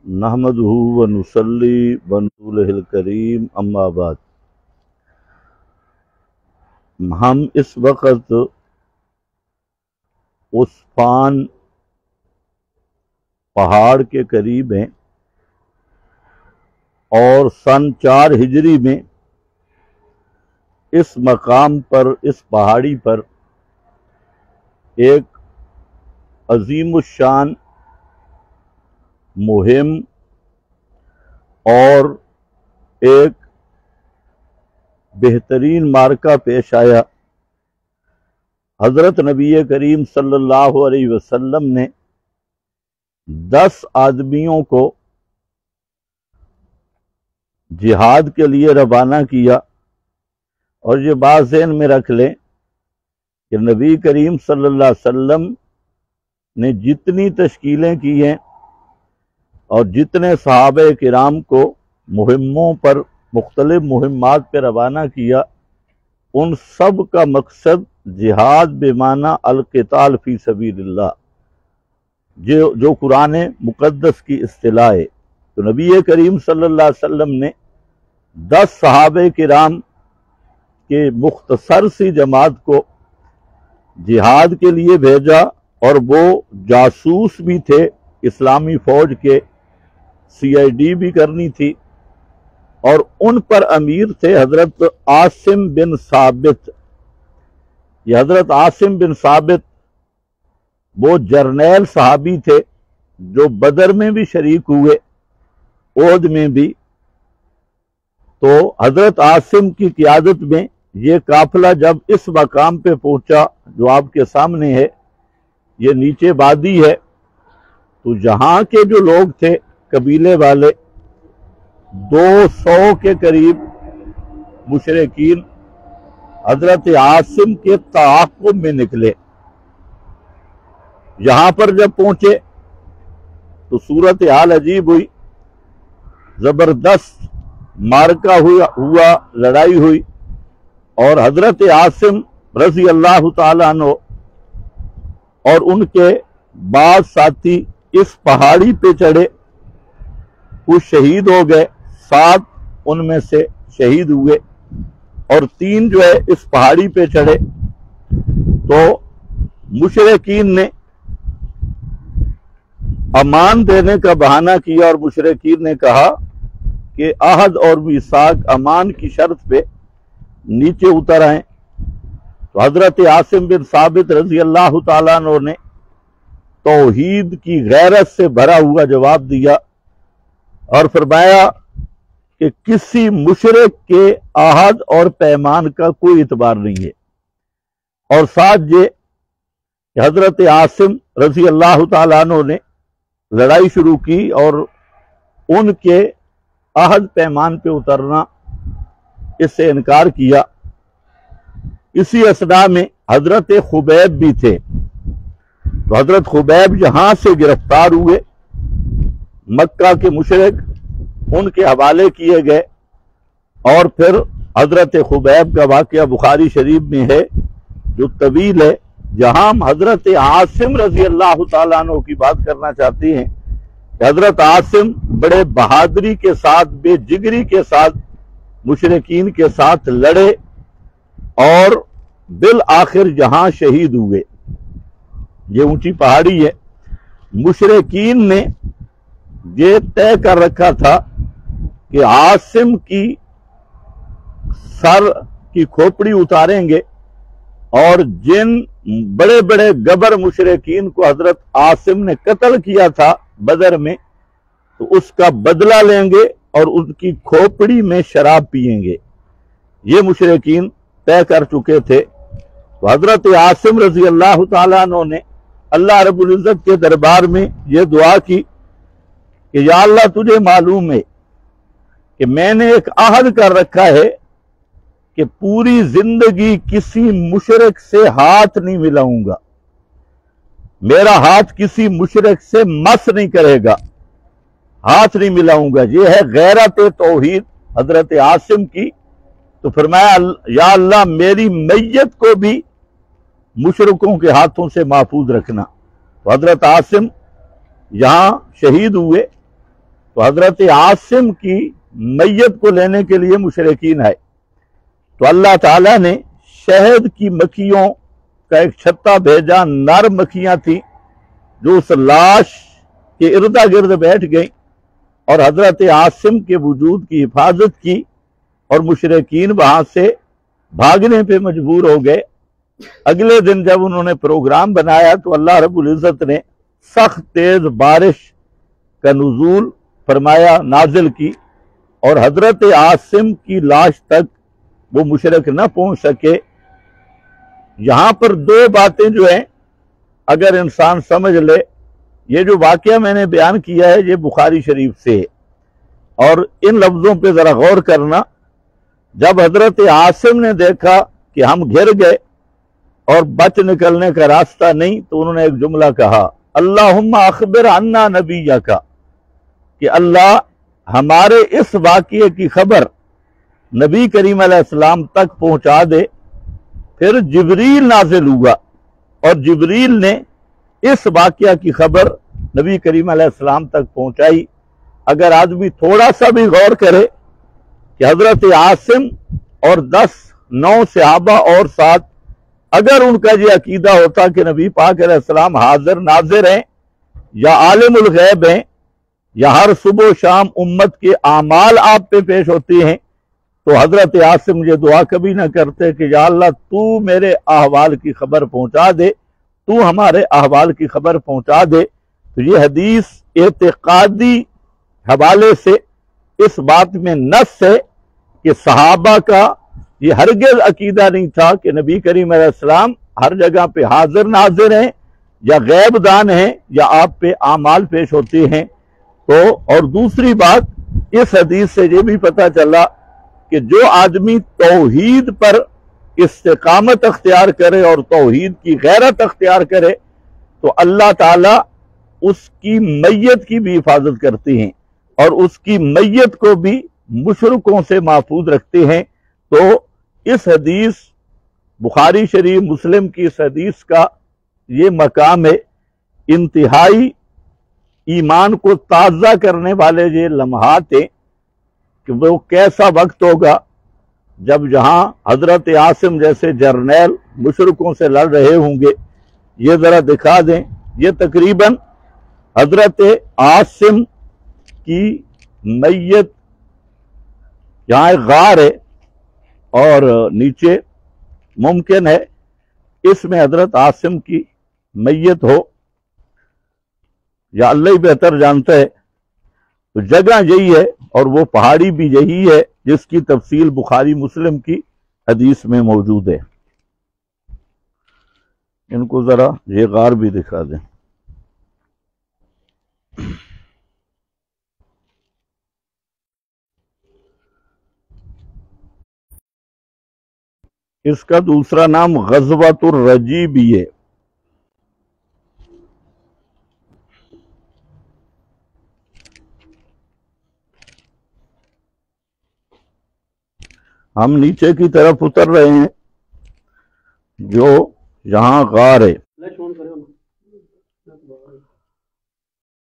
نحمدہ ونصلی ونصلہ الکریم اما بعد۔ ہم اس وقت عثفان پہاڑ کے قریب ہیں اور سن 4 ہجری میں اس مقام پر، اس پہاڑی پر ایک عظیم الشان مہم اور ایک بہترین معرکہ پیش آیا۔ حضرت نبی کریم صلی اللہ علیہ وسلم نے 10 آدمیوں کو جہاد کے لیے روانہ کیا، اور یہ بات ذہن میں رکھ لیں کہ نبی کریم صلی اللہ علیہ وسلم نے جتنی تشکیلیں کی ہیں اور جتنے صحابہ کرام کو مہموں پر، مختلف مہمات پہ روانہ کیا، ان سب کا مقصد جہاد بمعنی القتال فی سبیل اللہ، جو قرآن مقدس کی اصطلاح ہے۔ تو نبی کریم صلی اللہ علیہ وسلم نے 10 صحابہ کرام کے مختصر سی جماعت کو جہاد کے لیے بھیجا، اور وہ جاسوس بھی تھے اسلامی فوج کے، CID بھی کرنی تھی، اور ان پر امیر تھے حضرت عاصم بن ثابت۔ یہ حضرت عاصم بن ثابت وہ جرنیل صحابی تھے جو بدر میں بھی شریک ہوئے، احد میں بھی۔ تو حضرت عاصم کی قیادت میں یہ قافلہ جب اس مقام پہ پہنچا جو آپ کے سامنے ہے، یہ نیچے وادی ہے، تو یہاں کے جو لوگ تھے قبیلے والے 200 کے قریب مشرکین حضرت عاصم کے تعاقب میں نکلے۔ یہاں پر جب پہنچے تو صورتحال عجیب ہوئی، زبردست معرکہ ہوا، لڑائی ہوئی، اور حضرت عاصم رضی اللہ تعالیٰ عنہ اور ان کے بعض ساتھی اس پہاڑی پہ چڑھے، کچھ شہید ہو گئے، 7 ان میں سے شہید ہوئے، اور 3 جو ہے اس پہاڑی پہ چڑھے۔ تو مشرکین نے امان دینے کا بہانہ کیا، اور مشرکین نے کہا کہ عہد اور میثاق امان کی شرط پہ نیچے اتر آئیں۔ تو حضرت عاصم بن ثابت رضی اللہ تعالیٰ عنہ نے توحید کی غیرت سے بھرا ہوا جواب دیا، اور فرمایا کہ کسی مشرک کے عہد اور پیمان کا کوئی اعتبار نہیں ہے۔ اور ساتھ یہ کہ حضرت عاصم رضی اللہ تعالیٰ عنہ نے لڑائی شروع کی اور ان کے عہد پیمان پہ اترنا، اس سے انکار کیا۔ اسی اثناء میں حضرت خبیب بھی تھے، تو حضرت خبیب یہاں سے گرفتار ہوئے، مکہ کے مشرک ان کے حوالے کیے گئے، اور پھر حضرت خبیب کا واقعہ بخاری شریف میں ہے جو طویل ہے۔ جہاں ہم حضرت عاصم رضی اللہ تعالیٰ عنہ کی بات کرنا چاہتے ہیں کہ حضرت عاصم بڑے بہادری کے ساتھ، بے جگری کے ساتھ مشرکین کے ساتھ لڑے، اور بالآخر یہاں شہید ہوئے۔ یہ اونچی پہاڑی ہے۔ مشرکین نے یہ طے کر رکھا تھا کہ عاصم کی سر کی کھوپڑی اتاریں گے، اور جن بڑے بڑے گبر مشرکین کو حضرت عاصم نے قتل کیا تھا بدر میں، تو اس کا بدلہ لیں گے اور ان کی کھوپڑی میں شراب پیئیں گے۔ یہ مشرکین طے کر چکے تھے۔ تو حضرت عاصم رضی اللہ تعالیٰ عنہ نے اللہ رب العزت کے دربار میں یہ دعا کی کہ یا اللہ، تجھے معلوم ہے کہ میں نے ایک عہد کر رکھا ہے کہ پوری زندگی کسی مشرک سے ہاتھ نہیں ملاؤں گا، میرا ہاتھ کسی مشرک سے مس نہیں کرے گا، ہاتھ نہیں ملاؤں گا۔ یہ ہے غیرت توحید حضرت عاصم کی۔ تو فرمایا یا اللہ، میری میت کو بھی مشرکوں کے ہاتھوں سے محفوظ رکھنا۔ تو حضرت عاصم یہاں شہید ہوئے، تو حضرت عاصم کی میت کو لینے کے لیے مشرکین آئے، تو اللہ تعالیٰ نے شہد کی مکھیوں کا ایک چھتا بھیجا، نر مکھیاں تھیں جو اس لاش کے ارد گرد بیٹھ گئیں اور حضرت عاصم کے وجود کی حفاظت کی، اور مشرکین وہاں سے بھاگنے پہ مجبور ہو گئے۔ اگلے دن جب انہوں نے پروگرام بنایا تو اللہ رب العزت نے سخت تیز بارش کا نزول فرمایا، نازل کی، اور حضرت عاصم کی لاش تک وہ مشرک نہ پہنچ سکے۔ یہاں پر دو باتیں جو ہیں اگر انسان سمجھ لے، یہ جو واقعہ میں نے بیان کیا ہے یہ بخاری شریف سے ہے، اور ان لفظوں پہ ذرا غور کرنا۔ جب حضرت عاصم نے دیکھا کہ ہم گھر گئے اور بچ نکلنے کا راستہ نہیں، تو انہوں نے ایک جملہ کہا، اللہم اخبر عنا نبیک، کہ اللہ ہمارے اس واقعے کی خبر نبی کریم علیہ السلام تک پہنچا دے۔ پھر جبریل نازل ہوا اور جبریل نے اس واقعہ کی خبر نبی کریم علیہ السلام تک پہنچائی۔ اگر آدمی تھوڑا سا بھی غور کرے کہ حضرت عاصم اور 9 صحابہ اور ساتھ، اگر ان کا یہ عقیدہ ہوتا کہ نبی پاک علیہ السلام حاضر ناظر ہیں یا عالم الغیب ہیں یا ہر صبح و شام امت کے اعمال آپ پہ پیش ہوتے ہیں، تو حضرت عاصم یہ دعا کبھی نہ کرتے کہ یا اللہ تو میرے احوال کی خبر پہنچا دے، تو ہمارے احوال کی خبر پہنچا دے۔ تو یہ حدیث اعتقادی حوالے سے اس بات میں نص ہے کہ صحابہ کا یہ ہرگز عقیدہ نہیں تھا کہ نبی کریم علیہ السلام ہر جگہ پہ حاضر ناظر ہیں یا غیب دان ہیں یا آپ پہ اعمال پیش ہوتے ہیں۔ تو اور دوسری بات، اس حدیث سے یہ بھی پتہ چلا کہ جو آدمی توحید پر استقامت اختیار کرے اور توحید کی غیرت اختیار کرے تو اللہ تعالیٰ اس کی میت کی بھی حفاظت کرتے ہیں اور اس کی میت کو بھی مشرکوں سے محفوظ رکھتے ہیں۔ تو اس حدیث بخاری شریف مسلم کی اس حدیث کا یہ مقام ہے، انتہائی ایمان کو تازہ کرنے والے یہ لمحات ہیں کہ وہ کیسا وقت ہوگا جب جہاں حضرت عاصم جیسے جرنیل مشرکوں سے لڑ رہے ہوں گے۔ یہ ذرا دکھا دیں، یہ تقریباً حضرت عاصم کی میت، یہاں ایک غار ہے اور نیچے ممکن ہے اس میں حضرت عاصم کی میت ہو، یا اللہ ہی بہتر جانتا ہے۔ تو جگہ یہی ہے اور وہ پہاڑی بھی یہی ہے جس کی تفصیل بخاری مسلم کی حدیث میں موجود ہے۔ ان کو ذرا یہ غار بھی دکھا دیں۔ اس کا دوسرا نام غزوۃ الرجی بھی ہے۔ ہم نیچے کی طرف اتر رہے ہیں، جو یہاں غار ہے۔